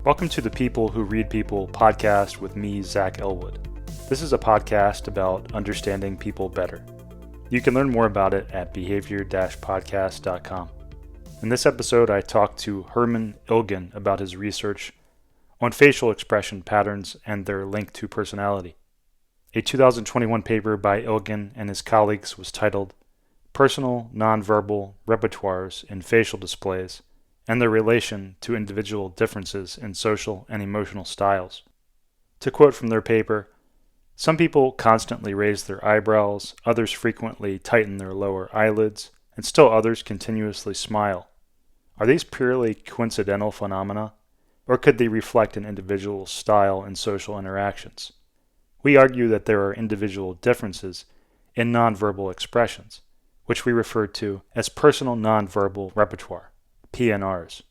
Welcome to the People Who Read People podcast with me, Zach Elwood. This is a podcast about understanding people better. You can learn more about it at behavior-podcast.com. In this episode, I talked to Herman Ilgen about his research on facial expression patterns and their link to personality. A 2021 paper by Ilgen and his colleagues was titled Personal Nonverbal Repertoires in Facial Displays and their relation to individual differences in social and emotional styles. To quote from their paper, some people constantly raise their eyebrows, others frequently tighten their lower eyelids, and still others continuously smile. Are these purely coincidental phenomena, or could they reflect an individual's style in social interactions? We argue that there are individual differences in nonverbal expressions, which we refer to as personal nonverbal repertoire. PNRs.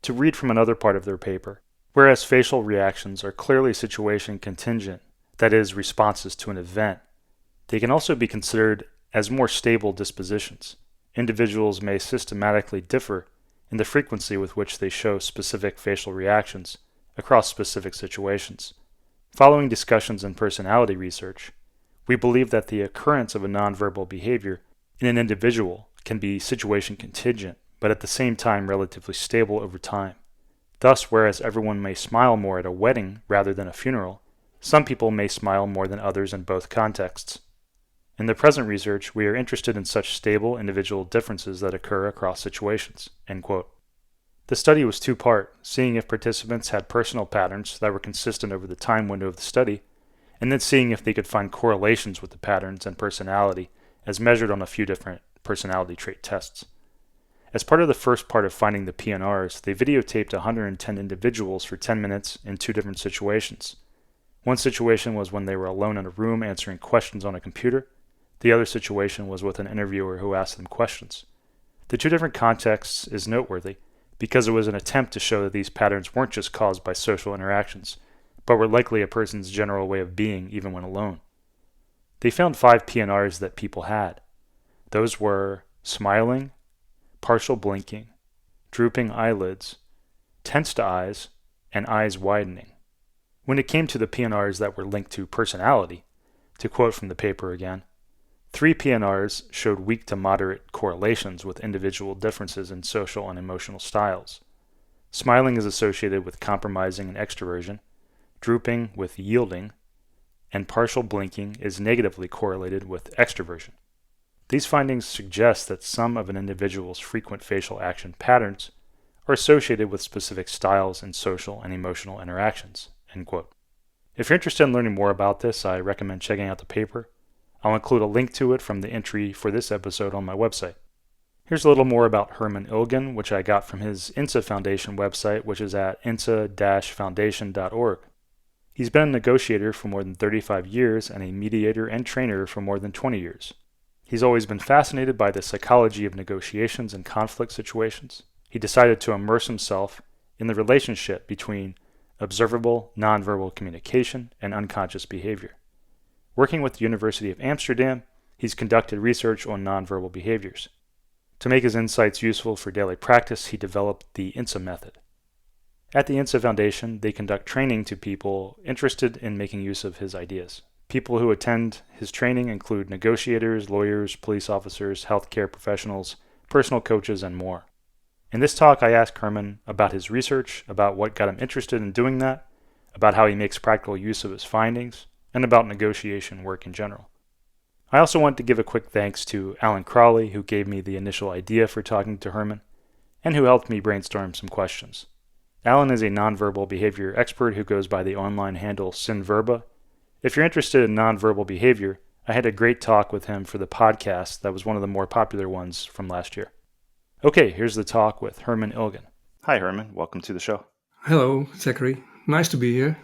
To read from another part of their paper, whereas facial reactions are clearly situation contingent, that is, responses to an event, they can also be considered as more stable dispositions. Individuals may systematically differ in the frequency with which they show specific facial reactions across specific situations. Following discussions in personality research, we believe that the occurrence of a nonverbal behavior in an individual can be situation contingent, but at the same time relatively stable over time. Thus, whereas everyone may smile more at a wedding rather than a funeral, some people may smile more than others in both contexts. In the present research, we are interested in such stable individual differences that occur across situations." End quote. The study was two-part, seeing if participants had personal patterns that were consistent over the time window of the study, and then seeing if they could find correlations with the patterns and personality as measured on a few different personality trait tests. As part of the first part of finding the PNRs, they videotaped 110 individuals for 10 minutes in two different situations. One situation was when they were alone in a room answering questions on a computer. The other situation was with an interviewer who asked them questions. The two different contexts is noteworthy because it was an attempt to show that these patterns weren't just caused by social interactions, but were likely a person's general way of being even when alone. They found 5 PNRs that people had. Those were smiling, partial blinking, drooping eyelids, tensed eyes, and eyes widening. When it came to the PNRs that were linked to personality, to quote from the paper again, 3 PNRs showed weak to moderate correlations with individual differences in social and emotional styles. Smiling is associated with compromising and extroversion, drooping with yielding, and partial blinking is negatively correlated with extroversion. These findings suggest that some of an individual's frequent facial action patterns are associated with specific styles in social and emotional interactions. End quote. If you're interested in learning more about this, I recommend checking out the paper. I'll include a link to it from the entry for this episode on my website. Here's a little more about Herman Ilgen, which I got from his INSA Foundation website, which is at insa-foundation.org. He's been a negotiator for more than 35 years and a mediator and trainer for more than 20 years. He's always been fascinated by the psychology of negotiations and conflict situations. He decided to immerse himself in the relationship between observable nonverbal communication and unconscious behavior. Working with the University of Amsterdam, he's conducted research on nonverbal behaviors. To make his insights useful for daily practice, he developed the INSA method. At the INSA Foundation, they conduct training to people interested in making use of his ideas. People who attend his training include negotiators, lawyers, police officers, healthcare professionals, personal coaches, and more. In this talk, I asked Herman about his research, about what got him interested in doing that, about how he makes practical use of his findings, and about negotiation work in general. I also want to give a quick thanks to Alan Crawley, who gave me the initial idea for talking to Herman, and who helped me brainstorm some questions. Alan is a nonverbal behavior expert who goes by the online handle Synverba. If you're interested in nonverbal behavior, I had a great talk with him for the podcast that was one of the more popular ones from last year. Okay, here's the talk with Herman Ilgen. Hi, Herman. Welcome to the show. Hello, Zachary. Nice to be here.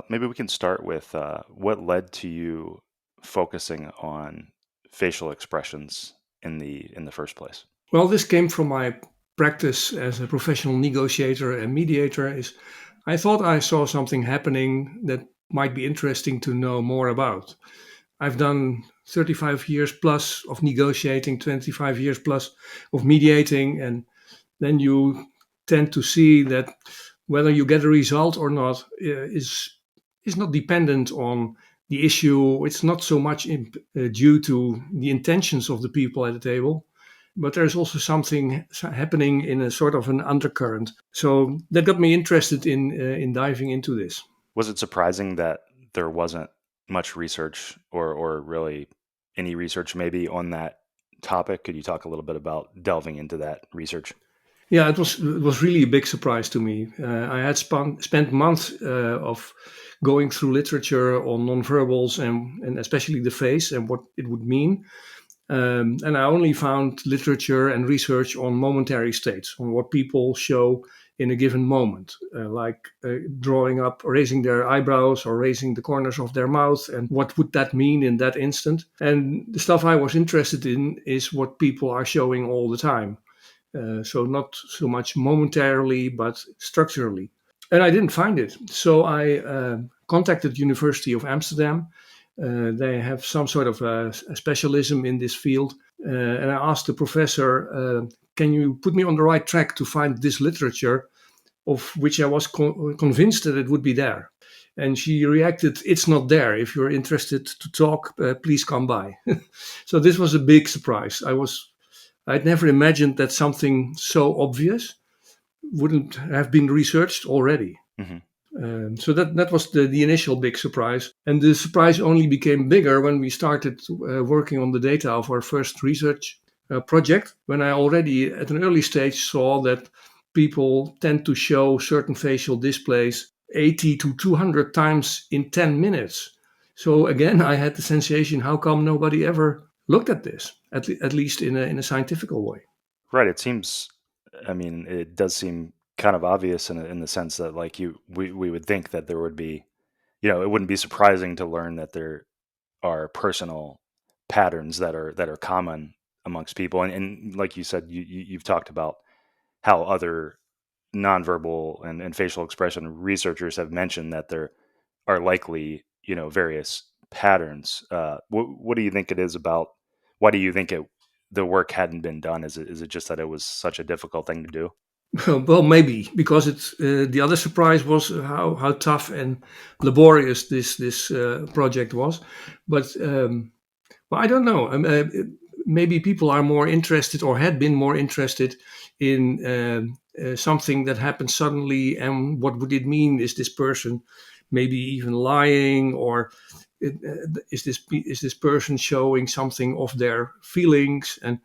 Maybe we can start with what led to you focusing on facial expressions in the first place. Well, this came from my practice as a professional negotiator and mediator. I thought I saw something happening that might be interesting to know more about. I've done 35 years plus of negotiating, 25 years plus of mediating, and then you tend to see that Whether you get a result or not is not dependent on the issue. It's not so much due to the intentions of the people at the table, but there's also something happening in a sort of an undercurrent. So that got me interested in diving into this. Was it surprising that there wasn't much research or really any research maybe on that topic? Could you talk a little bit about delving into that research? Yeah, it was really a big surprise to me. I had spent months of going through literature on nonverbals and especially the face and what it would mean. And I only found literature and research on momentary states, on what people show in a given moment, like drawing up, raising their eyebrows or raising the corners of their mouth, and what would that mean in that instant. And the stuff I was interested in is what people are showing all the time. So not so much momentarily, but structurally. And I didn't find it. So I contacted University of Amsterdam. They have some sort of a specialism in this field. And I asked the professor, can you put me on the right track to find this literature of which I was convinced that it would be there? And she reacted, it's not there. If you're interested to talk, please come by. So this was a big surprise. I'd never imagined that something so obvious wouldn't have been researched already. Hmm. So that was the initial big surprise. And the surprise only became bigger when we started working on the data of our first research project, when I already at an early stage saw that people tend to show certain facial displays 80 to 200 times in 10 minutes. So again, I had the sensation, how come nobody ever looked at this, at least in a scientific way? Right. It seems, I mean, it does seem kind of obvious in the sense that like we would think that there would be, it wouldn't be surprising to learn that there are personal patterns that are common amongst people. And like you said, you've talked about how other nonverbal and facial expression researchers have mentioned that there are likely, various patterns. What do you think it is about? Why do you think the work hadn't been done? Is it just that it was such a difficult thing to do? Well, maybe because it's the other surprise was how tough and laborious this project was, but well, I don't know. Maybe people are more interested or had been more interested in something that happened suddenly, and what would it mean? Is this person maybe even lying, or is this person showing something of their feelings? And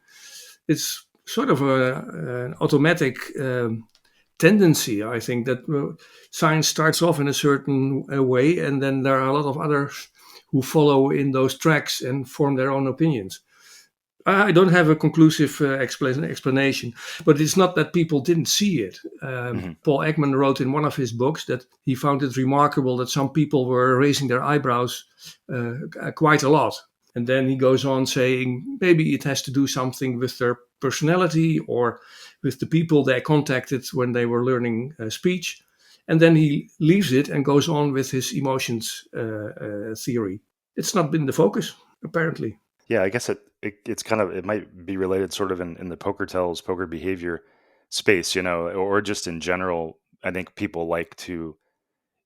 it's sort of an automatic tendency, I think, that science starts off in a certain way, and then there are a lot of others who follow in those tracks and form their own opinions. I don't have a conclusive explanation, but it's not that people didn't see it. Hmm. Paul Ekman wrote in one of his books that he found it remarkable that some people were raising their eyebrows quite a lot. And then he goes on saying maybe it has to do something with their personality or with the people they contacted when they were learning speech. And then he leaves it and goes on with his emotions theory. It's not been the focus, apparently. Yeah, I guess it's kind of, it might be related sort of in the poker tells, poker behavior space, or just in general. I think people like to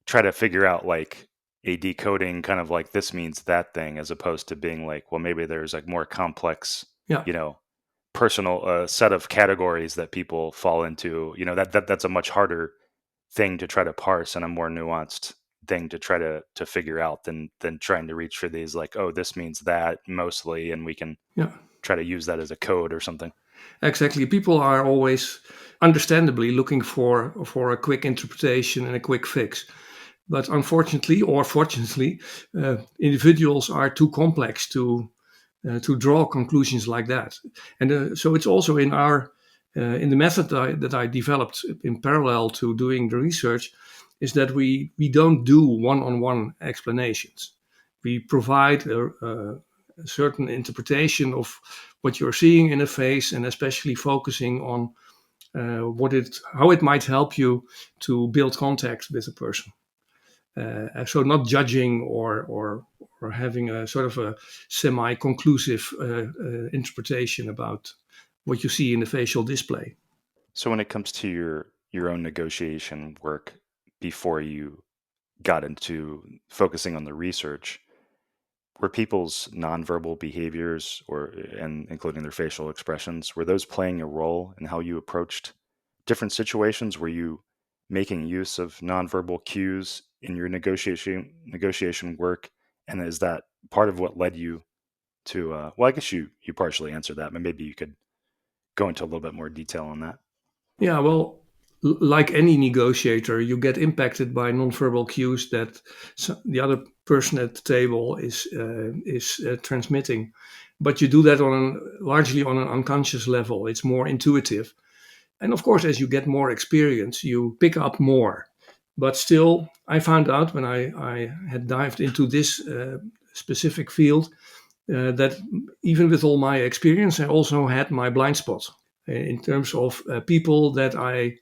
try to figure out like a decoding kind of like this means that thing, as opposed to being like, well, maybe there's like more complex, Yeah. you know, personal set of categories that people fall into. That's a much harder thing to try to parse and a more nuanced thing to try to figure out than trying to reach for these like, oh, this means that mostly, and we can Yeah. try to use that as a code or something. Exactly. People are always, understandably, looking for a quick interpretation and a quick fix. But unfortunately, or fortunately, individuals are too complex to draw conclusions like that. And so it's also in the method that I developed in parallel to doing the research, is that we don't do one-on-one explanations. We provide a certain interpretation of what you're seeing in a face, and especially focusing on how it might help you to build contact with a person. So not judging or having a sort of a semi-conclusive interpretation about what you see in the facial display. So when it comes to your own negotiation work before you got into focusing on the research, were people's nonverbal behaviors and including their facial expressions, were those playing a role in how you approached different situations? Were you making use of nonverbal cues in your negotiation work? And is that part of what led you to well, I guess you partially answered that, but maybe you could go into a little bit more detail on that. Yeah, well, like any negotiator, you get impacted by nonverbal cues that the other person at the table is transmitting, but you do that largely on an unconscious level. It's more intuitive, and of course, as you get more experience, you pick up more. But still, I found out when I had dived into this specific field that even with all my experience, I also had my blind spots in terms of people that I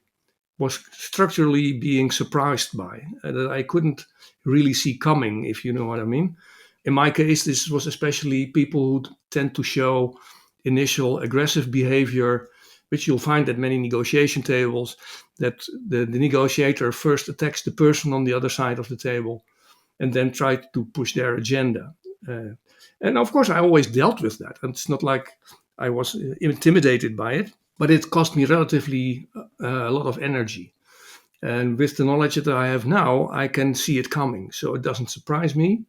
was structurally being surprised by, that I couldn't really see coming, if you know what I mean. In my case, this was especially people who tend to show initial aggressive behavior, which you'll find at many negotiation tables, that the negotiator first attacks the person on the other side of the table and then try to push their agenda. And of course, I always dealt with that. And it's not like I was intimidated by it, but it cost me relatively a lot of energy. And with the knowledge that I have now, I can see it coming. So it doesn't surprise me.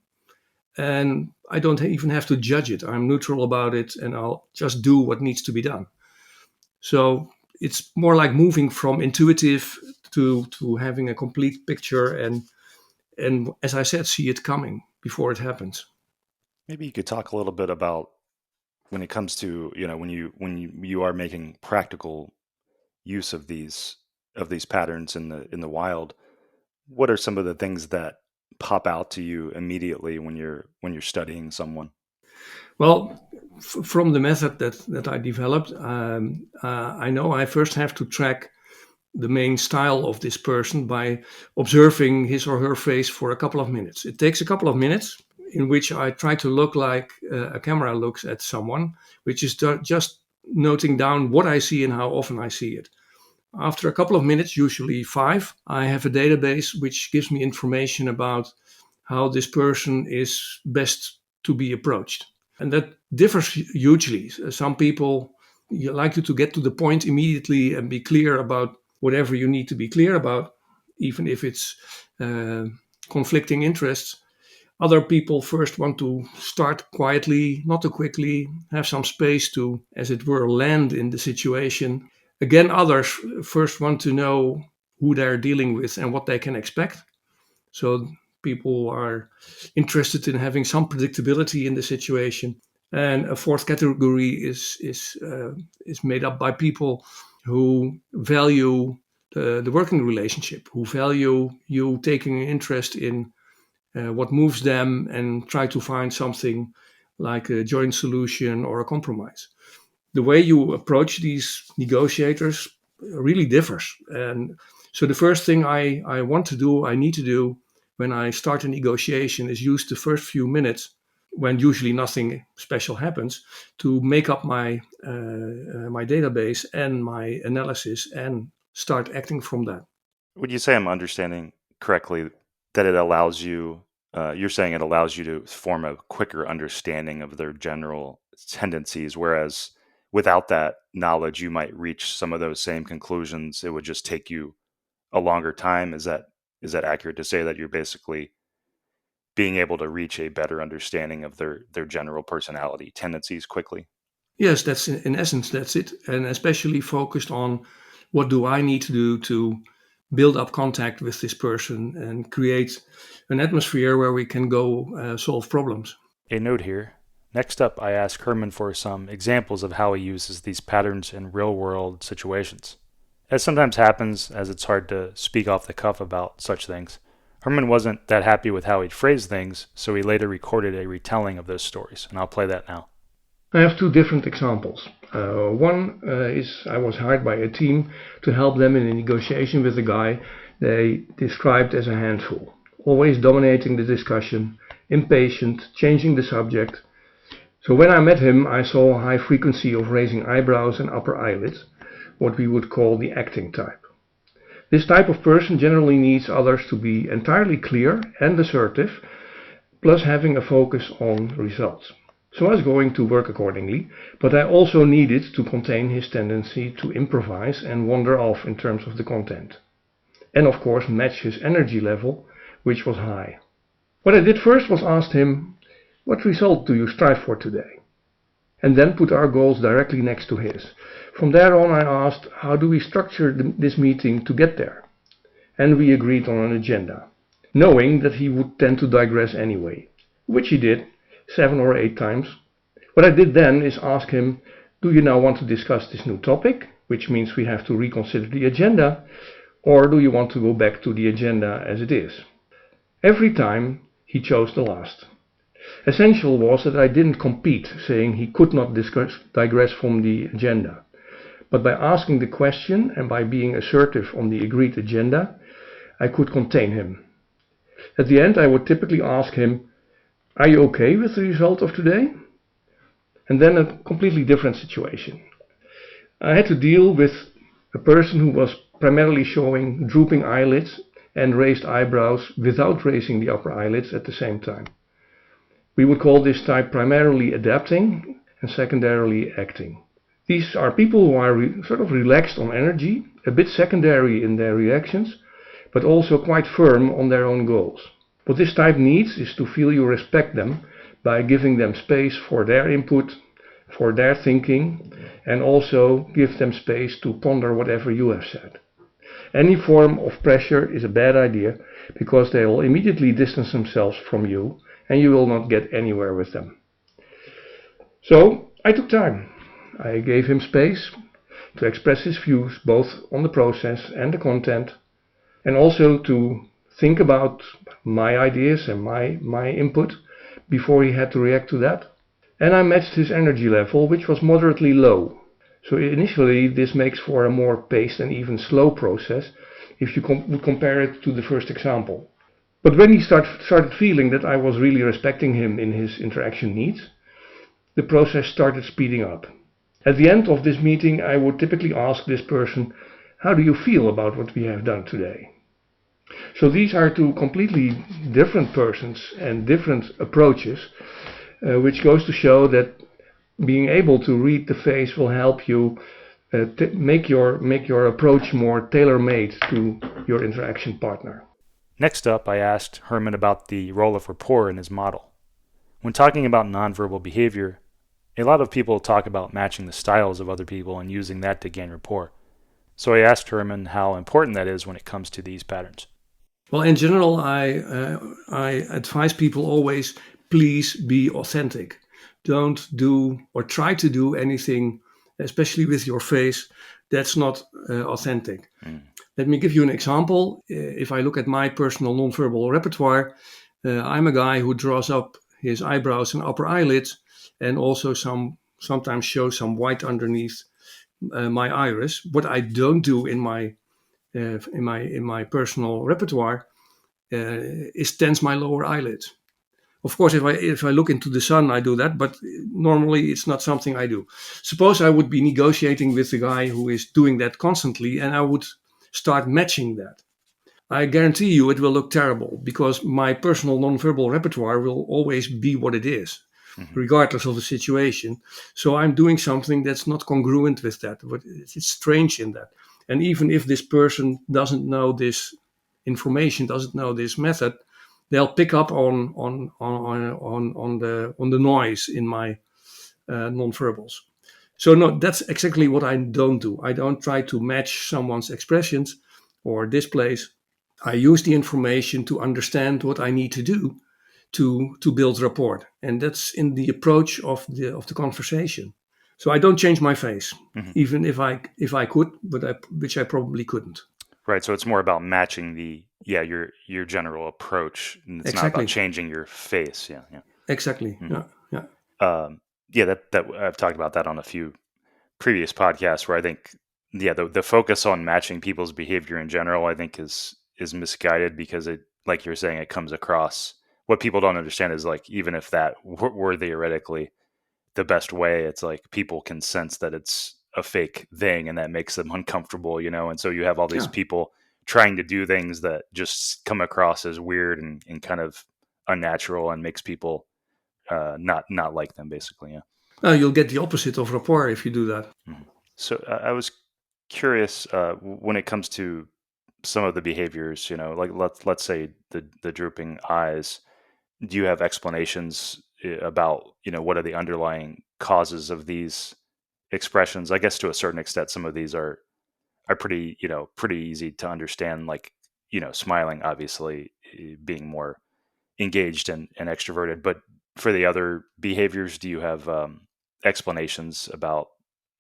And I don't even have to judge it. I'm neutral about it and I'll just do what needs to be done. So it's more like moving from intuitive to having a complete picture and as I said, see it coming before it happens. Maybe you could talk a little bit about when it comes to, you are making practical use of these patterns in the wild. What are some of the things that pop out to you immediately when you're studying someone? Well, from the method that I developed, I know I first have to track the main style of this person by observing his or her face for a couple of minutes. It takes a couple of minutes in which I try to look like a camera looks at someone, which is just noting down what I see and how often I see it. After a couple of minutes, usually 5, I have a database which gives me information about how this person is best to be approached. And that differs hugely. Some people like you to get to the point immediately and be clear about whatever you need to be clear about, even if it's conflicting interests. Other people first want to start quietly, not too quickly, have some space to, as it were, land in the situation. Again, others first want to know who they're dealing with and what they can expect. So people are interested in having some predictability in the situation. And a fourth category is made up by people who value the working relationship, who value you taking an interest in what moves them and try to find something like a joint solution or a compromise. The way you approach these negotiators really differs. And so the first thing I need to do when I start a negotiation is use the first few minutes when usually nothing special happens to make up my database and my analysis and start acting from that. Would you say I'm understanding correctly that it allows you, you're saying it allows you to form a quicker understanding of their general tendencies, whereas without that knowledge, you might reach some of those same conclusions. It would just take you a longer time. Is that accurate to say that you're basically being able to reach a better understanding of their general personality tendencies quickly? Yes, that's in essence that's it, and especially focused on what do I need to do to build up contact with this person and create an atmosphere where we can go solve problems. A note here. Next up, I ask Herman for some examples of how he uses these patterns in real world situations. As sometimes happens, as it's hard to speak off the cuff about such things, Herman wasn't that happy with how he'd phrased things, so he later recorded a retelling of those stories, and I'll play that now. I have two different examples. One is I was hired by a team to help them in a negotiation with a guy they described as a handful, always dominating the discussion, impatient, changing the subject. So when I met him, I saw a high frequency of raising eyebrows and upper eyelids, what we would call the acting type. This type of person generally needs others to be entirely clear and assertive, plus having a focus on results. So I was going to work accordingly, but I also needed to contain his tendency to improvise and wander off in terms of the content. And of course match his energy level, which was high. What I did first was ask him, what result do you strive for today? And then put our goals directly next to his. From there on I asked, how do we structure this meeting to get there? And we agreed on an agenda, knowing that he would tend to digress anyway, which he did 7 or 8 times. What I did then is ask him, do you now want to discuss this new topic, which means we have to reconsider the agenda, or do you want to go back to the agenda as it is? Every time he chose the last. Essential was that I didn't compete, saying he could not digress from the agenda. But by asking the question and by being assertive on the agreed agenda, I could contain him. At the end I would typically ask him, are you okay with the result of today? And then a completely different situation. I had to deal with a person who was primarily showing drooping eyelids and raised eyebrows without raising the upper eyelids at the same time. We would call this type primarily adapting and secondarily acting. These are people who are sort of relaxed on energy, a bit secondary in their reactions, but also quite firm on their own goals. What this type needs is to feel you respect them by giving them space for their input, for their thinking, and also give them space to ponder whatever you have said. Any form of pressure is a bad idea because they will immediately distance themselves from you and you will not get anywhere with them. So I took time. I gave him space to express his views both on the process and the content, and also to think about my ideas and my input before he had to react to that. And I matched his energy level, which was moderately low. So initially this makes for a more paced and even slow process if you would compare it to the first example. But when he started feeling that I was really respecting him in his interaction needs, the process started speeding up. At the end of this meeting I would typically ask this person, how do you feel about what we have done today? So these are two completely different persons and different approaches, which goes to show that being able to read the face will help you make your approach more tailor-made to your interaction partner. Next up, I asked Herman about the role of rapport in his model. When talking about nonverbal behavior, a lot of people talk about matching the styles of other people and using that to gain rapport. So I asked Herman how important that is when it comes to these patterns. Well, in general, I advise people always, please be authentic. Don't do or try to do anything, especially with your face, that's not authentic. Let me give you an example. If I look at my personal nonverbal repertoire, I'm a guy who draws up his eyebrows and upper eyelids, and also sometimes shows some white underneath my iris. What I don't do in my personal repertoire is tense my lower eyelids. Of course, if I look into the sun, I do that, but normally it's not something I do. Suppose I would be negotiating with a guy who is doing that constantly, and I would start matching that. I guarantee you it will look terrible because my personal nonverbal repertoire will always be what it is, regardless of the situation. So I'm doing something that's not congruent with that. But it's strange in that. And even if this person doesn't know this information, doesn't know this method, they'll pick up on the noise in my nonverbals. So no, that's exactly what I don't do. I don't try to match someone's expressions or displays. I use the information to understand what I need to do to build rapport, and that's in the approach of the conversation. So I don't change my face, even if I could, which I probably couldn't. Right. So it's more about matching your general approach, and it's not about changing your face. Yeah. Yeah. Exactly. Yeah. That I've talked about that on a few previous podcasts where I think the focus on matching people's behavior in general I think is misguided because it, like you're saying, it comes across, what people don't understand is like, even if that were theoretically the best way, it's like people can sense that it's a fake thing and that makes them uncomfortable, and so you have all these people trying to do things that just come across as weird and kind of unnatural and makes people not like them, basically. Yeah. You'll get the opposite of rapport if you do that. Mhm. So I was curious when it comes to some of the behaviors, like let's say the drooping eyes. Do you have explanations about what are the underlying causes of these expressions? I guess to a certain extent, some of these are pretty pretty easy to understand. Like smiling, obviously being more engaged and extroverted. But for the other behaviors, do you have explanations about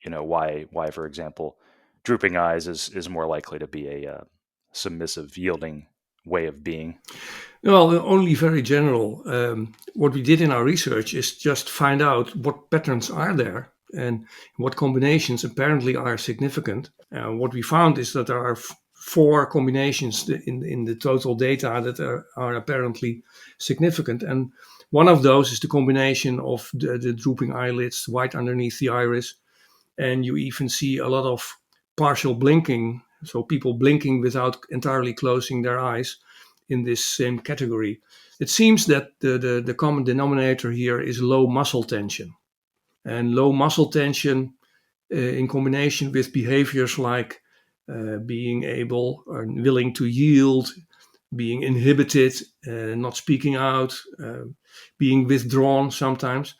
why, for example, drooping eyes is more likely to be a submissive, yielding way of being? Well, only very general. What we did in our research is just find out what patterns are there and what combinations apparently are significant. What we found is that there are four combinations in the total data that are apparently significant. And one of those is the combination of the drooping eyelids, white underneath the iris, and you even see a lot of partial blinking, so people blinking without entirely closing their eyes in this same category. It seems that the common denominator here is low muscle tension. And low muscle tension in combination with behaviors like being able or willing to yield, being inhibited, not speaking out, being withdrawn sometimes.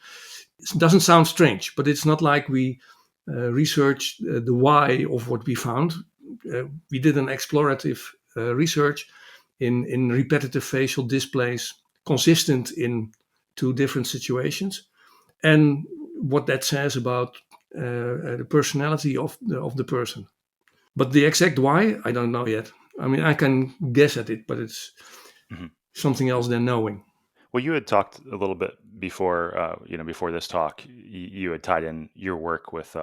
It doesn't sound strange, but it's not like we researched the why of what we found. We did an explorative research in repetitive facial displays consistent in two different situations and what that says about the personality of the person. But the exact why, I don't know yet. I mean, I can guess at it, but it's Mhm. something else than knowing. Well, you had talked a little bit before, before this talk. You had tied in your work with,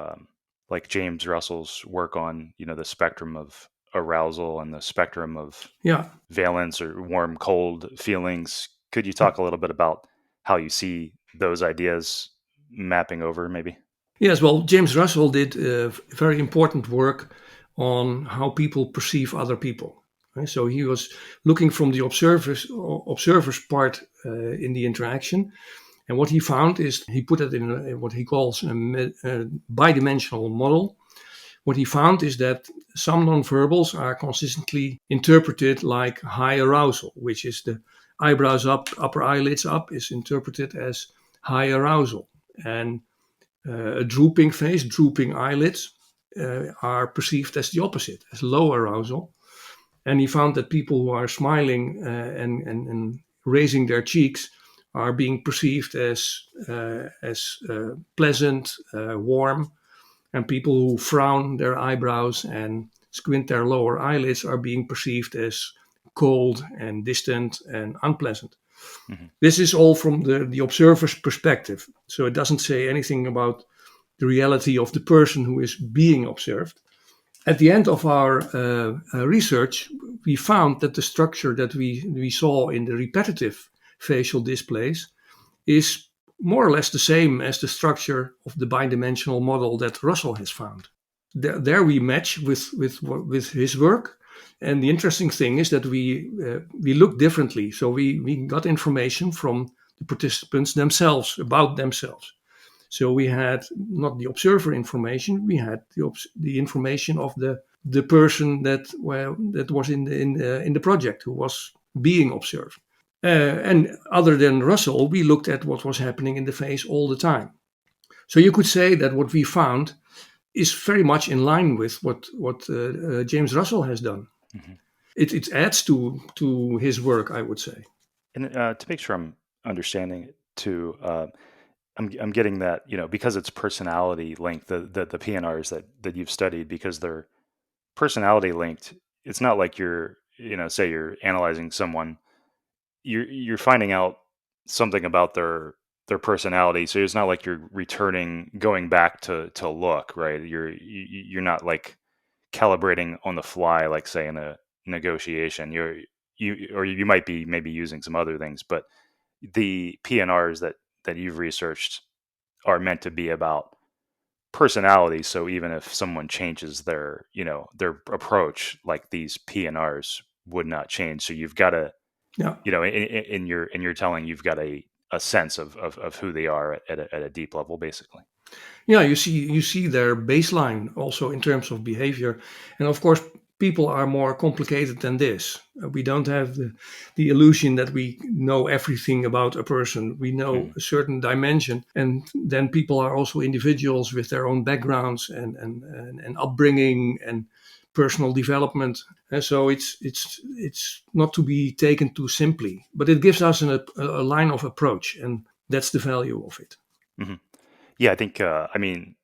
like James Russell's work on, the spectrum of arousal and the spectrum of Yeah. valence or warm, cold feelings. Could you Yeah. talk a little bit about how you see those ideas mapping over, maybe? Yes, well, James Russell did very important work on how people perceive other people. Right? So he was looking from the observer's part in the interaction. And what he found is he put it in what he calls a bidimensional model. What he found is that some nonverbals are consistently interpreted like high arousal, which is the eyebrows up, upper eyelids up, is interpreted as high arousal. And a drooping face, drooping eyelids are perceived as the opposite, as low arousal. And he found that people who are smiling and raising their cheeks are being perceived as pleasant, warm, and people who frown their eyebrows and squint their lower eyelids are being perceived as cold and distant and unpleasant. Hmm. This is all from the observer's perspective. So it doesn't say anything about the reality of the person who is being observed. At the end of our research, we found that the structure that we saw in the repetitive facial displays is more or less the same as the structure of the bidimensional model that Russell has found. There we match with his work. And the interesting thing is that we look differently. So we got information from the participants themselves about themselves. So we had not the observer information, we had the information of the person that was in the project who was being observed. And other than Russell, we looked at what was happening in the face all the time. So you could say that what we found is very much in line with what James Russell has done. Hmm. It adds to his work, I would say. And to make sure I'm understanding it too, I'm getting that because it's personality linked, the PNRs that you've studied, because they're personality linked. It's not like you're say you're analyzing someone, you're finding out something about their personality. So it's not like you're returning, going back to look, right? You're not like calibrating on the fly, like say in a negotiation. You might be maybe using some other things, but the PNRs that you've researched are meant to be about personality. So even if someone changes their, their approach, like these P&Rs would not change. So you've got to, Yeah. in your telling, you've got a sense of who they are at a deep level, basically. Yeah, you see their baseline also in terms of behavior, and of course, people are more complicated than this. We don't have the illusion that we know everything about a person. We know Mhm. a certain dimension, and then people are also individuals with their own backgrounds and upbringing and personal development. And so it's not to be taken too simply, but it gives us a line of approach, and that's the value of it. Mhm. Yeah, I think, I mean,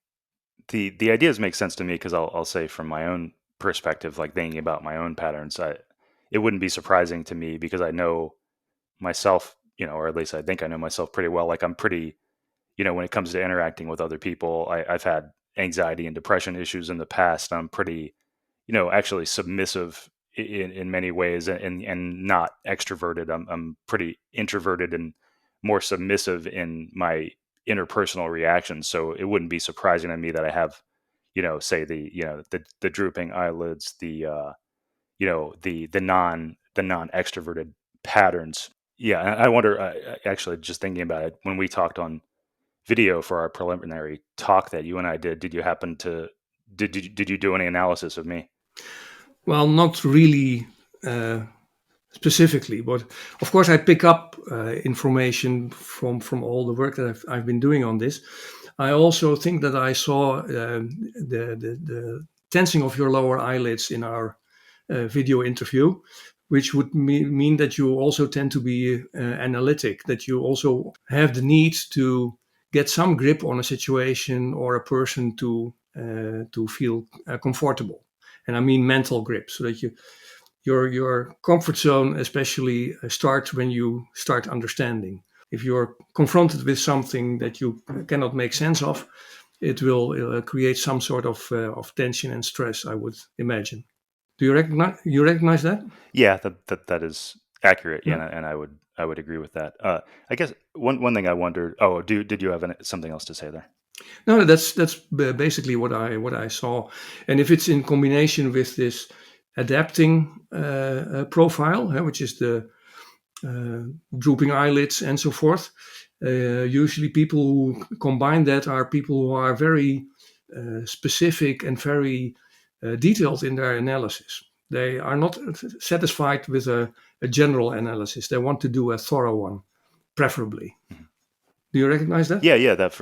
the ideas make sense to me because I'll say from my own perspective, like thinking about my own patterns, it wouldn't be surprising to me because I know myself, or at least I think I know myself pretty well. Like I'm pretty, when it comes to interacting with other people, I've had anxiety and depression issues in the past. I'm pretty, actually submissive in many ways, and not extroverted. I'm pretty introverted and more submissive in my interpersonal reactions. So it wouldn't be surprising to me that I have, say the drooping eyelids, the non extroverted patterns. Yeah, and I wonder. Actually, just thinking about it, when we talked on video for our preliminary talk that you and I did you happen to did you do any analysis of me? Well, not really uh, specifically, but of course, I pick up information from all the work that I've been doing on this. I also think that I saw the tensing of your lower eyelids in our video interview, which would mean that you also tend to be analytic, that you also have the need to get some grip on a situation or a person to feel comfortable. And I mean mental grip, so that your comfort zone especially starts when you start understanding. If you're confronted with something that you cannot make sense of, it will create some sort of tension and stress, I would imagine. Do you recognize that? Yeah, that is accurate. Yeah, Yeah. and I would agree with that. I guess one thing I wondered. Oh, did you have something else to say there? No, that's basically what I saw, and if it's in combination with this adapting profile, which is the uh, drooping eyelids and so forth. Usually, people who combine that are people who are very specific and very detailed in their analysis. They are not satisfied with a general analysis. They want to do a thorough one, preferably. Mhm. Do you recognize that? Yeah, that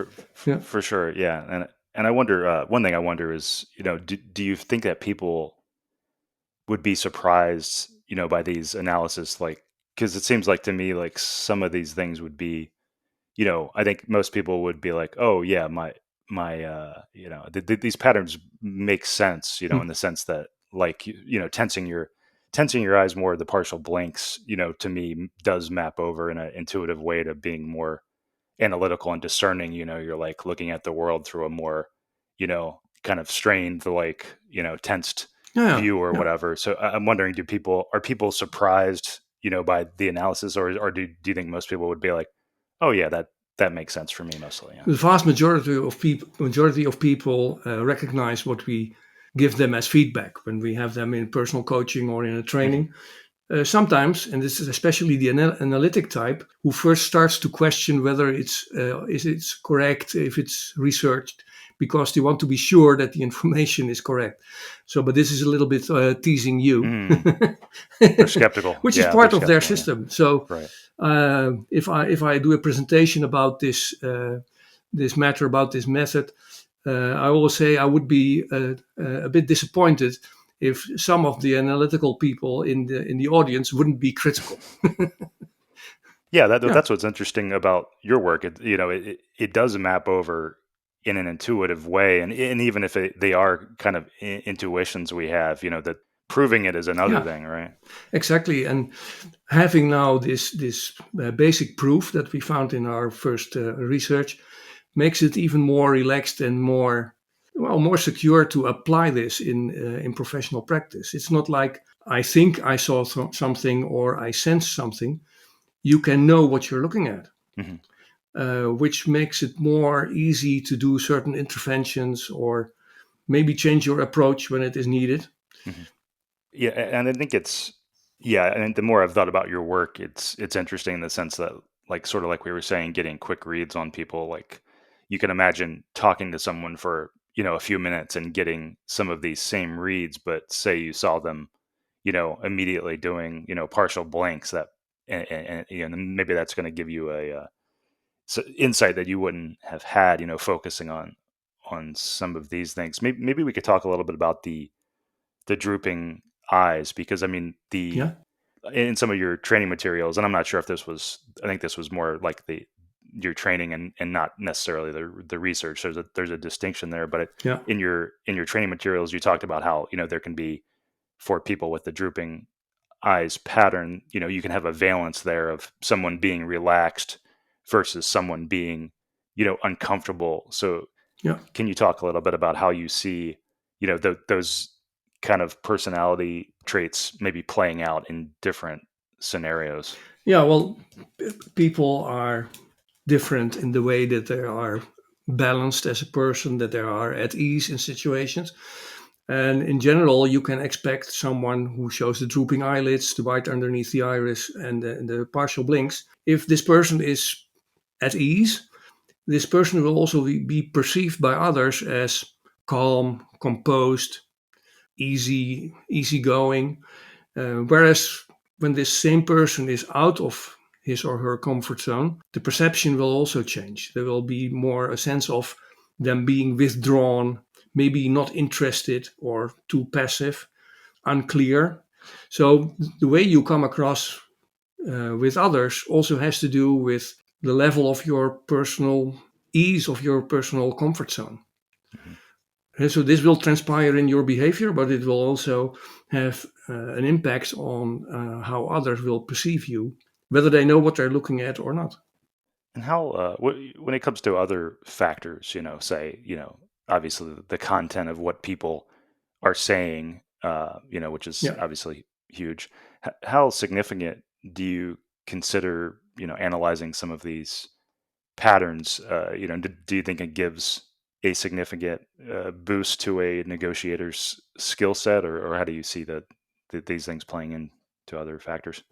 Yeah. for sure. Yeah, and I wonder. One thing I wonder is, do you think that people would be surprised, by these analysis, like because it seems like to me like some of these things would be, I think most people would be like, oh yeah, my these patterns make sense, in Hmm. the sense that like tensing your eyes more, the partial blinks, to me does map over in an intuitive way to being more analytical and discerning. You're like looking at the world through a more, kind of strained, like, tensed Yeah, view or yeah. whatever. So I'm wondering, are people surprised, by the analysis, or do you think most people would be like, oh yeah, that makes sense for me mostly. Yeah. The vast majority of people recognize what we give them as feedback when we have them in personal coaching or in a Hmm. training. Sometimes, and this is especially the analytic type, who first starts to question whether it's correct, if it's researched, because they want to be sure that the information is correct. So, but this is a little bit teasing you, Mm, they're skeptical. which is Yeah, they're part of their skeptical. Yeah. system. So, Right. if I do a presentation about this matter, about this method, I always say I would be a bit disappointed if some of the analytical people in the audience wouldn't be critical. Yeah, Yeah, that's what's interesting about your work. It does map over in an intuitive way, and even if they are kind of intuitions we have, that proving it is another yeah, thing, right? exactly. And having now this basic proof that we found in our first research makes it even more relaxed and more secure to apply this in professional practice. It's not like I think I saw something or I sense something. You can know what you're looking at. Hmm. which makes it more easy to do certain interventions or maybe change your approach when it is needed. Hmm. Yeah, and I think it's yeah, and the more I've thought about your work, it's interesting in the sense that like sort of like we were saying, getting quick reads on people. Like you can imagine talking to someone for a few minutes and getting some of these same reads, but say you saw them immediately doing partial blanks that and maybe that's going to give you a insight that you wouldn't have had focusing on some of these things. Maybe we could talk a little bit about the drooping eyes, because I mean the Yeah, in some of your training materials, and I'm not sure if this was, I think this was more like the your training and not necessarily the research. There's a distinction there, but yeah, in your training materials, you talked about how there can be, for people with the drooping eyes pattern, you can have a valence there of someone being relaxed versus someone being uncomfortable. So yeah. can you talk a little bit about how you see, those kind of personality traits maybe playing out in different scenarios? Yeah, well, people are different in the way that they are balanced as a person, that they are at ease in situations. And in general, you can expect someone who shows the drooping eyelids, the white underneath the iris, and the partial blinks. If this person is at ease, this person will also be perceived by others as calm, composed, easygoing. Whereas when this same person is out of his or her comfort zone, the perception will also change. There will be more a sense of them being withdrawn, maybe not interested or too passive, unclear. So the way you come across with others also has to do with the level of your personal ease, of your personal comfort zone. Hmm. And so this will transpire in your behavior, but it will also have an impact on how others will perceive you, whether they know what they're looking at or not. And how, when it comes to other factors, say, obviously the content of what people are saying, which is Yeah. obviously huge. How significant do you consider, analyzing some of these patterns? Do you think it gives a significant boost to a negotiator's skill set, or how do you see these things playing into other factors?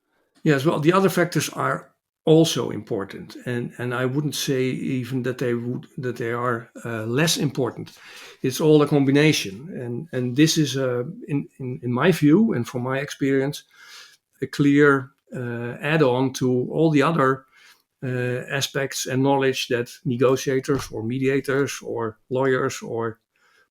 Yes. Well, the other factors are also important, and I wouldn't say even that they are less important. It's all a combination, and this is in my view and from my experience a clear add-on to all the other aspects and knowledge that negotiators or mediators or lawyers or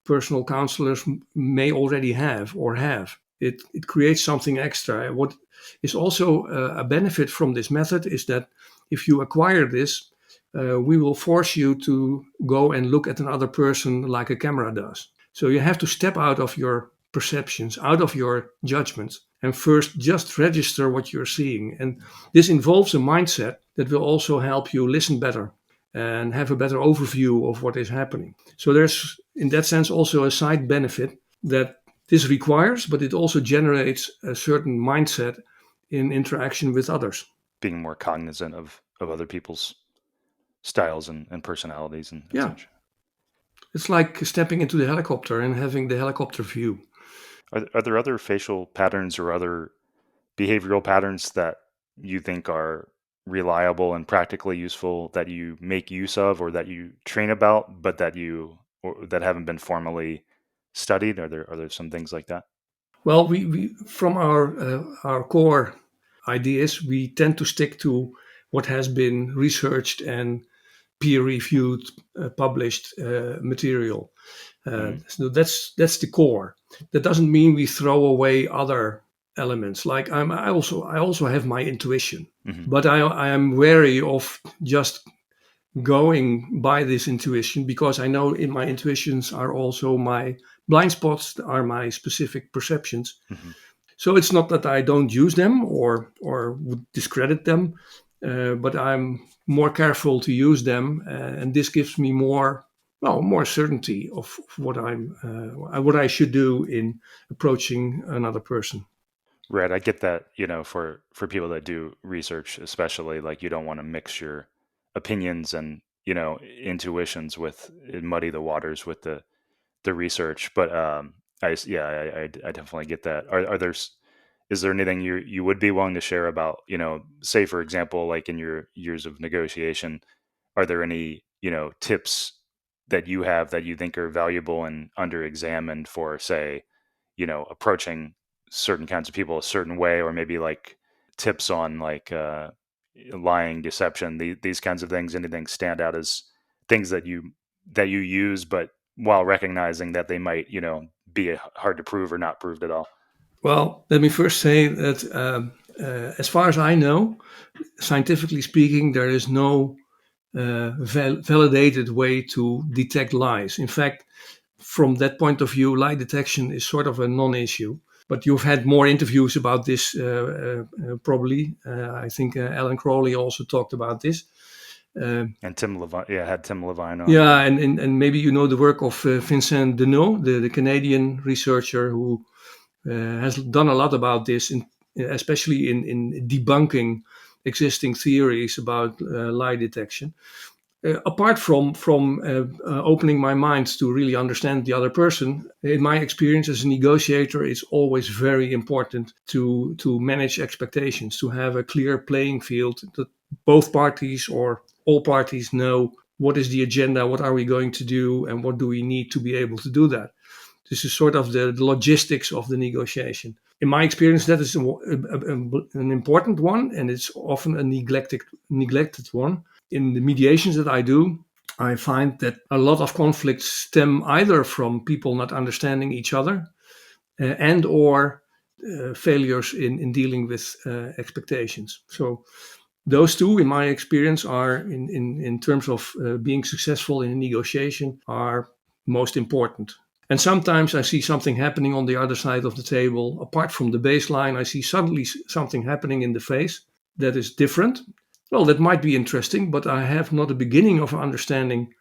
personal counselors may already have or have. It creates something extra. What is also a benefit from this method is that if you acquire this, we will force you to go and look at another person like a camera does. So you have to step out of your perceptions, out of your judgments, and first just register what you're seeing. And this involves a mindset that will also help you listen better and have a better overview of what is happening. So there's, in that sense, also a side benefit that this requires, but it also generates a certain mindset in interaction with others. Being more cognizant of other people's styles and personalities and Yeah, such. it's like stepping into the helicopter and having the helicopter view. Are there other facial patterns or other behavioral patterns that you think are reliable and practically useful that you make use of or that you train about, but that haven't been formally studied? Are there some things like that? Well, we from our core ideas, we tend to stick to what has been researched and peer-reviewed, published material. Mm, So that's the core. That doesn't mean we throw away other elements. Like I also have my intuition, hmm. but I am wary of just going by this intuition because I know in my intuitions are also my blind spots, are my specific perceptions. Hmm. So it's not that I don't use them or would discredit them, but I'm more careful to use them, and this gives me more certainty of what I should do in approaching another person. Right. I get that, for people that do research, especially, like, you don't want to mix your opinions and intuitions with muddy the waters with the research. But I definitely get that. Are there is there anything you would be willing to share about, say for example, like in your years of negotiation, are there any, tips that you have that you think are valuable and under examined for, say, approaching certain kinds of people a certain way, or maybe like tips on like lying, deception, these kinds of things? Anything stand out as things that you use, but while recognizing that they might, be hard to prove or not proved at all? Well, let me first say that as far as I know, scientifically speaking, there is no validated way to detect lies. In fact, from that point of view, lie detection is sort of a non-issue. But you've had more interviews about this, probably. I think Alan Crowley also talked about this. And Tim Levine, yeah, had Tim Levine on, Yeah, yeah. and maybe you know the work of Vincent Deneau, the Canadian researcher who has done a lot about this, especially in debunking existing theories about lie detection. Apart from opening my mind to really understand the other person, in my experience as a negotiator, it's always very important to manage expectations, to have a clear playing field that both parties or all parties know what is the agenda, what are we going to do, and what do we need to be able to do that. This is sort of the logistics of the negotiation. In my experience, that is an important one, and it's often a neglected one. In the mediations that I do, I find that a lot of conflicts stem either from people not understanding each other and or failures in dealing with expectations. So those two, in my experience, are in terms of being successful in a negotiation, are most important. And sometimes I see something happening on the other side of the table. Apart from the baseline, I see suddenly something happening in the face that is different. Well, that might be interesting, but I have not a beginning of understanding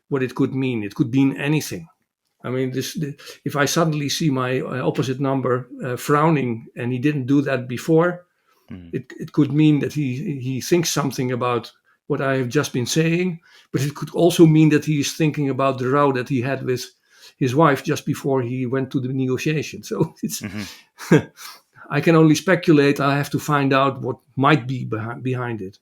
what it could mean. It could mean anything. I mean, if I suddenly see my opposite number frowning and he didn't do that before, Mhm. it could mean that he thinks something about what I have just been saying, but it could also mean that he is thinking about the row that he had with his wife just before he went to the negotiation. So it's Mhm. I can only speculate. I have to find out what might be behind it.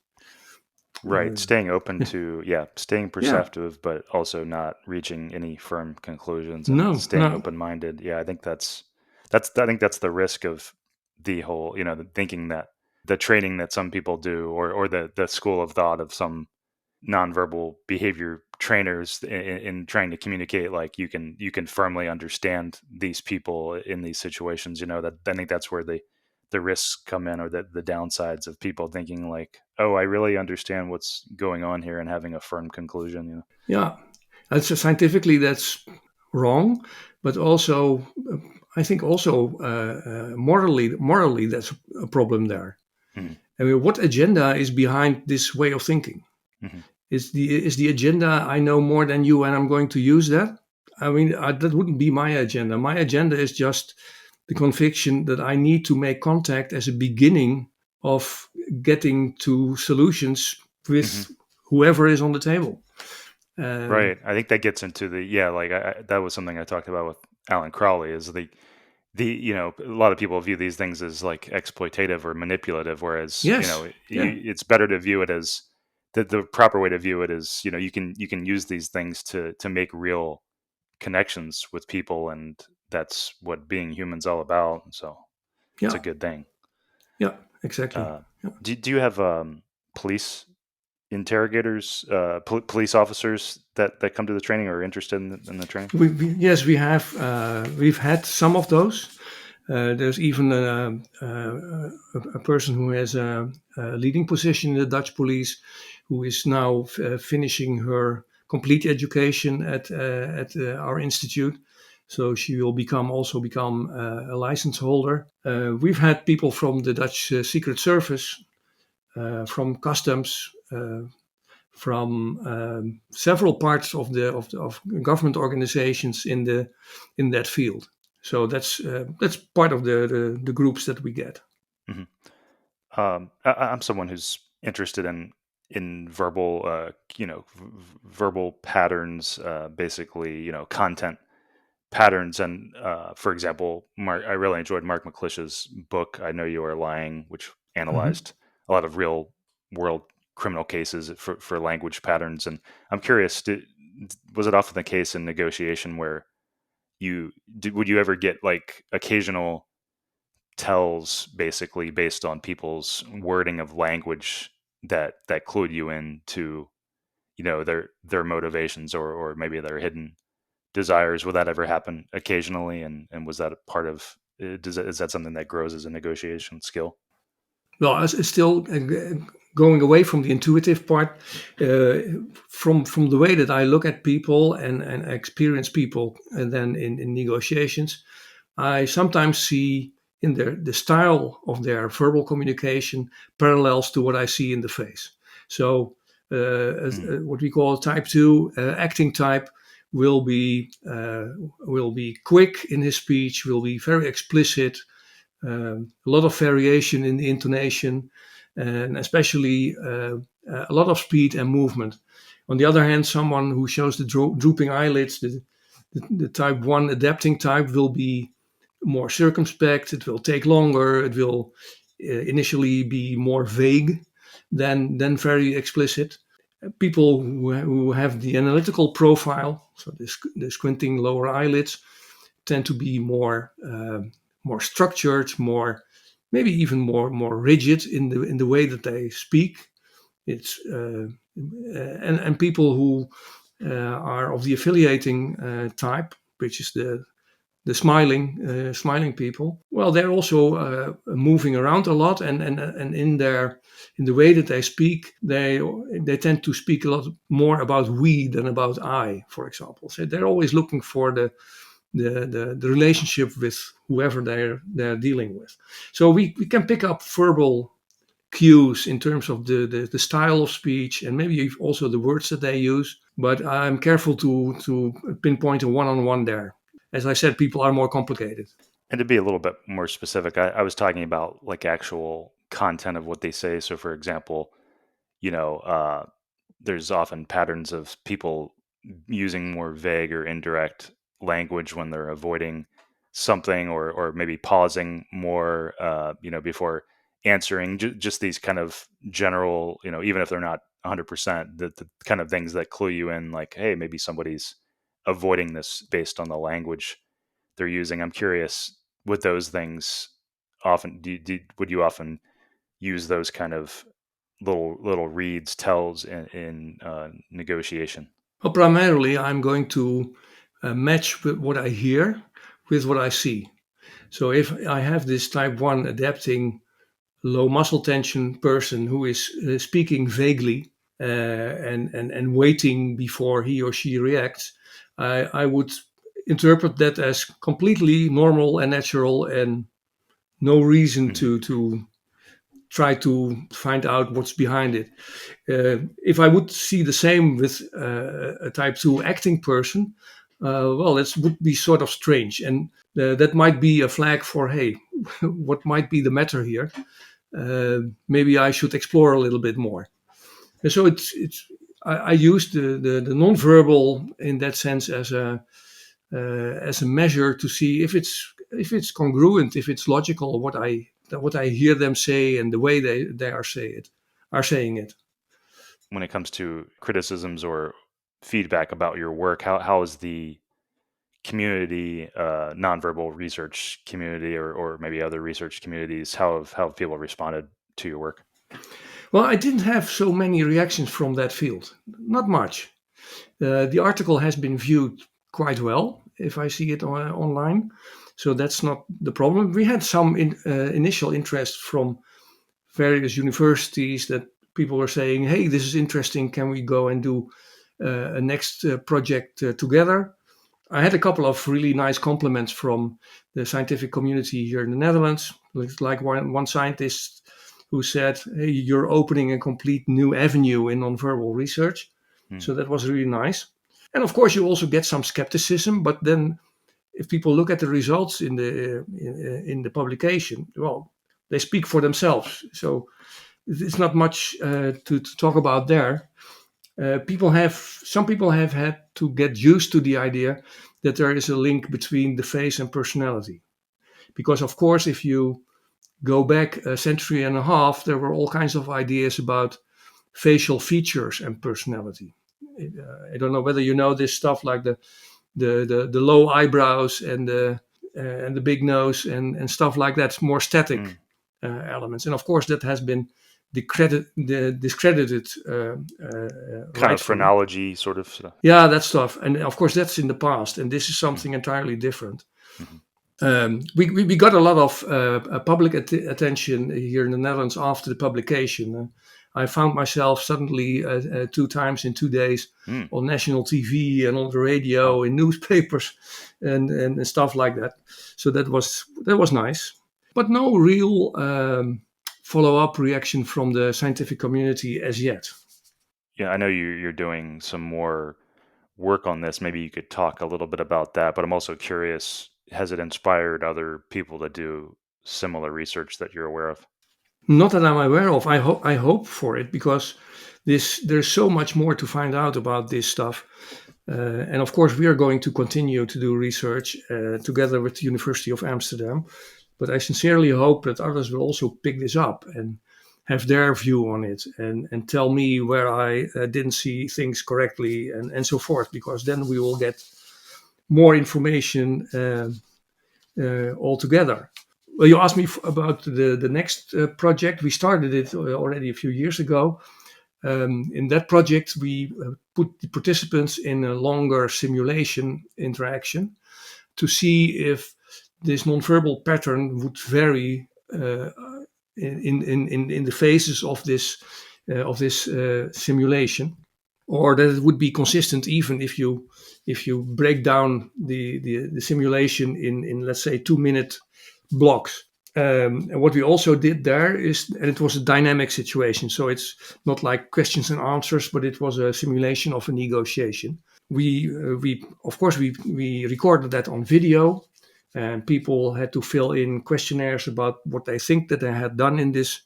Right. Staying open to, yeah, staying Yeah, perceptive, but also not reaching any firm conclusions and no, staying no, open-minded. Yeah, I think that's the risk of the whole, the thinking that the training that some people do, or the school of thought of some nonverbal behavior trainers in trying to communicate, like you can firmly understand these people in these situations. That I think that's where the risks come in, or the downsides of people thinking like, oh, I really understand what's going on here, and having a firm conclusion. yeah. That's scientifically that's wrong, but also I think also morally that's a problem there. Mm-hmm. I mean, what agenda is behind this way of thinking? Mm-hmm. Is the agenda I know more than you and I'm going to use that? I mean, that wouldn't be my agenda. My agenda is just the conviction that I need to make contact as a beginning of getting to solutions Mm-hmm. with whoever is on the table. Um, Right. I think that gets into the, yeah, like that was something I talked about with Alan Crowley, is a lot of people view these things as like exploitative or manipulative, whereas, yes, yeah, it's better to view it as the proper way to view it is, you can use these things to make real connections with people, and that's what being human's all about. So it's yeah, a good thing. yeah, exactly. Uh, Yeah. do you have police interrogators, police officers that come to the training or are interested in the training? Yes, we have. We've had some of those. There's even a person who has a leading position in the Dutch police, who is now finishing her complete education at our institute. So she will also become a license holder. We've had people from the Dutch Secret Service, from customs, from several parts of government organizations in that field. So that's part of the groups that we get. Hmm. I'm someone who's interested in in verbal, verbal patterns, basically, content patterns. And for example, I really enjoyed Mark McClish's book, I Know You Are Lying, which Mhm. analyzed a lot of real world criminal cases for language patterns. And I'm curious, was it often the case in negotiation where would you ever get like occasional tells basically based on people's wording of language that clued you into their motivations or maybe their hidden desires? Would that ever happen occasionally? And was that a part of is that something that grows as a negotiation skill? Well, it's still going away from the intuitive part, uh, from the way that I look at people and experience people, and then in negotiations, I sometimes see in the style of their verbal communication parallels to what I see in the face. So, Mm, what we call type two acting type will be quick in his speech, will be very explicit, a lot of variation in the intonation, and especially a lot of speed and movement. On the other hand, someone who shows the drooping eyelids, the type 1 adapting type, will be more circumspect, it will take longer, it will initially be more vague than very explicit. People who have the analytical profile, so the squinting lower eyelids, tend to be more structured, more maybe even more rigid in the way that they speak. It's and people who are of the affiliating type, which is the smiling people. Well, they're also moving around a lot, and in the way that they speak, they tend to speak a lot more about we than about I, for example. So they're always looking for the relationship with whoever they're dealing with. So we can pick up verbal cues in terms of the style of speech and maybe also the words that they use. But I'm careful to pinpoint a one-on-one there. As I said, people are more complicated. and to be a little bit more specific, I was talking about like actual content of what they say. So for example, you know uh, there's often patterns of people using more vague or indirect language when they're avoiding something, or maybe pausing more before answering. Just these kind of general, even if they're not 100%, the kind of things that clue you in, like, hey, maybe somebody's avoiding this based on the language they're using. I'm curious, with those things, often would you often use those kind of little reads, tells in negotiation? Well, primarily, I'm going to match what I hear with what I see. So if I have this type 1 adapting low muscle tension person who is speaking vaguely and waiting before he or she reacts, I would interpret that as completely normal and natural and no reason Hmm. to try to find out what's behind it. If I would see the same with a type 2 acting person, well, that would be sort of strange. And that might be a flag for, hey, what might be the matter here? Maybe I should explore a little bit more. And so I use the nonverbal in that sense as a measure to see if it's congruent, if it's logical what I hear them say and the way they are saying it. When it comes to criticisms or feedback about your work, how is the community, nonverbal research community, or maybe other research communities, how have people responded to your work? Well, I didn't have so many reactions from that field, not much. The article has been viewed quite well if I see it online, so that's not the problem. We had some initial interest from various universities that people were saying, "Hey, this is interesting. Can we go and do a next project together?" I had a couple of really nice compliments from the scientific community here in the Netherlands, like one scientist who said, "Hey, you're opening a complete new avenue in nonverbal research." Hmm. So that was really nice. And of course, you also get some skepticism, but then if people look at the results in the publication, well, they speak for themselves. So it's not much to talk about there. Some people have had to get used to the idea that there is a link between the face and personality. Because of course, if you go back a century and a half, there were all kinds of ideas about facial features and personality. I don't know whether you know this stuff, like the low eyebrows and the big nose and stuff like that. More static elements, and of course that has been discredited Kind of rightfully. phrenology sort of stuff. Yeah, that stuff, and of course that's in the past, and this is something entirely different. We got a lot of public attention here in the Netherlands after the publication. I found myself suddenly 2 times in 2 days on national TV and on the radio, in newspapers, and stuff like that. So that was nice, but no real follow-up reaction from the scientific community as yet. Yeah, I know you're doing some more work on this. Maybe you could talk a little bit about that, but I'm also curious, has it inspired other people to do similar research that you're aware of? Not that I'm aware of. I hope for it, because there's so much more to find out about this stuff. And of course, we are going to continue to do research together with the University of Amsterdam. But I sincerely hope that others will also pick this up and have their view on it, and tell me where I didn't see things correctly, and so forth, because then we will get more information altogether. Well, you asked me about the next project. We started it already a few years ago. In that project, we put the participants in a longer simulation interaction to see if this nonverbal pattern would vary in the phases of this simulation, or that it would be consistent even if you break down the simulation in let's say 2-minute blocks. And what we also did there is, and it was a dynamic situation, so it's not like questions and answers, but it was a simulation of a negotiation. We of course we recorded that on video, and people had to fill in questionnaires about what they think that they had done in this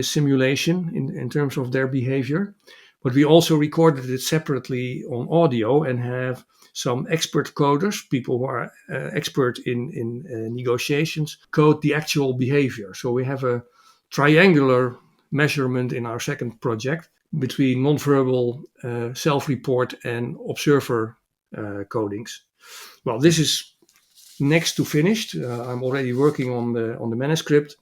simulation in terms of their behavior. But we also recorded it separately on audio and have some expert coders, people who are expert in negotiations, code the actual behavior. So we have a triangular measurement in our second project between nonverbal self-report and observer codings. Well, this is next to finished. I'm already working on the manuscript.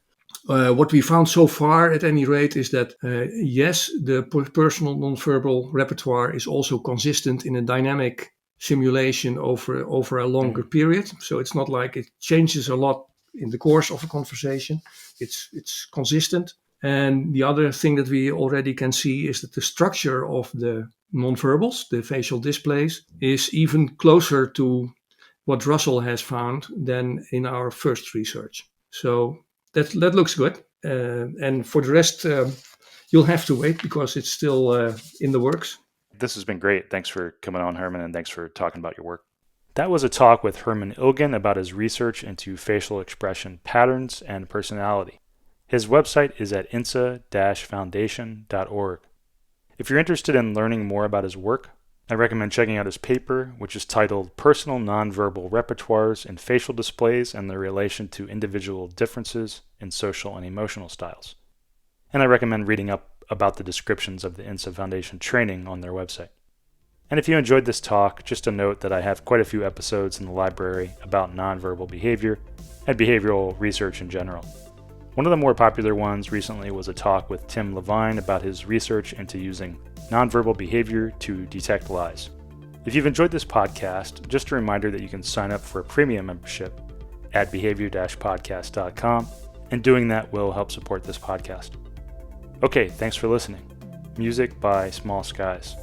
What we found so far, at any rate, is that yes, the personal nonverbal repertoire is also consistent in a dynamic simulation over a longer period. So it's not like it changes a lot in the course of a conversation. It's consistent. And the other thing that we already can see is that the structure of the nonverbals, the facial displays, is even closer to what Russell has found than in our first research. So that looks good. And for the rest, you'll have to wait because it's still in the works. This has been great. Thanks for coming on, Herman, and thanks for talking about your work. That was a talk with Herman Ilgen about his research into facial expression patterns and personality. His website is at insa-foundation.org. If you're interested in learning more about his work, I recommend checking out his paper, which is titled Personal Nonverbal Repertoires in Facial Displays and Their Relation to Individual Differences in Social and Emotional Styles. And I recommend reading up about the descriptions of the INSA Foundation training on their website. And if you enjoyed this talk, just a note that I have quite a few episodes in the library about nonverbal behavior and behavioral research in general. One of the more popular ones recently was a talk with Tim Levine about his research into using nonverbal behavior to detect lies. If you've enjoyed this podcast, just a reminder that you can sign up for a premium membership at behavior-podcast.com, and doing that will help support this podcast. Okay, thanks for listening. Music by Small Skies.